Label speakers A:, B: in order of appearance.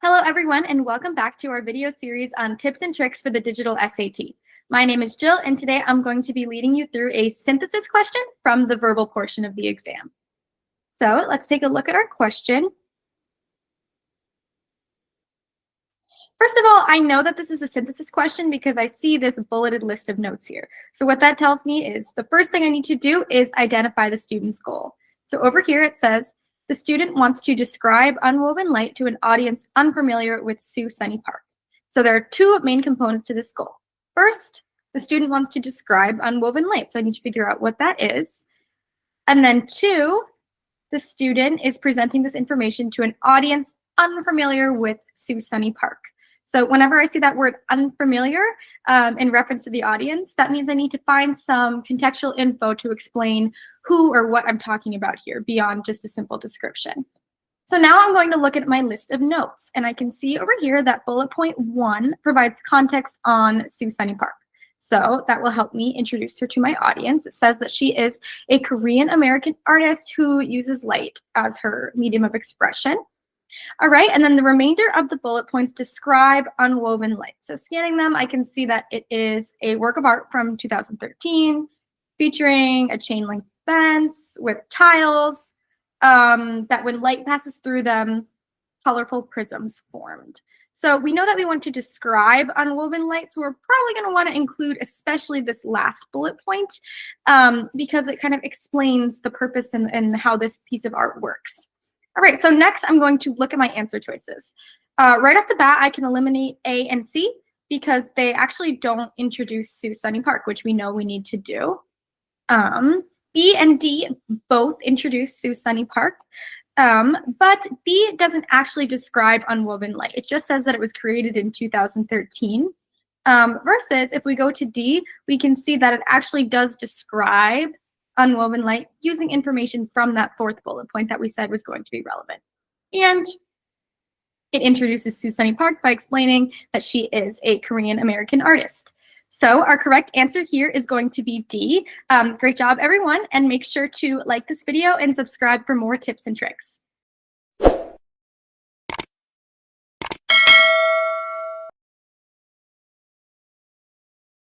A: Hello everyone and welcome back to our video series on tips and tricks for the digital SAT. My name is Jill and today I'm going to be leading you through a synthesis question from the verbal portion of the exam. So let's take a look at our question. First of all, I know that this is a synthesis question because I see this bulleted list of notes here. So what that tells me is the first thing I need to do is identify the student's goal. So over here it says, the student wants to describe unwoven light to an audience unfamiliar with Sioux Sunny Park. So there are two main components to this goal. First, the student wants to describe unwoven light. So I need to figure out what that is. And then two, the student is presenting this information to an audience unfamiliar with Sioux Sunny Park. So whenever I see that word unfamiliar in reference to the audience, that means I need to find some contextual info to explain who or what I'm talking about here beyond just a simple description. So now I'm going to look at my list of notes, and I can see over here that bullet point 1 provides context on Sioux Sunny Park. So that will help me introduce her to my audience. It says that she is a Korean American artist who uses light as her medium of expression. All right, and then the remainder of the bullet points describe unwoven light. So scanning them, I can see that it is a work of art from 2013 featuring a chain link fence with tiles that when light passes through them, colorful prisms formed. So we know that we want to describe unwoven light, so we're probably going to want to include especially this last bullet point because it kind of explains the purpose and how this piece of art works. All right, so next I'm going to look at my answer choices. Right off the bat, I can eliminate A and C because they actually don't introduce Sioux Sunny Park, which we know we need to do. B and D both introduce Sioux Sunny Park, but B doesn't actually describe unwoven light. It just says that it was created in 2013. Versus if we go to D, we can see that it actually does describe unwoven light using information from that fourth bullet point that we said was going to be relevant. And it introduces Sioux Sunny Park by explaining that she is a Korean American artist. So our correct answer here is going to be D. Great job, everyone, and make sure to like this video and subscribe for more tips and tricks.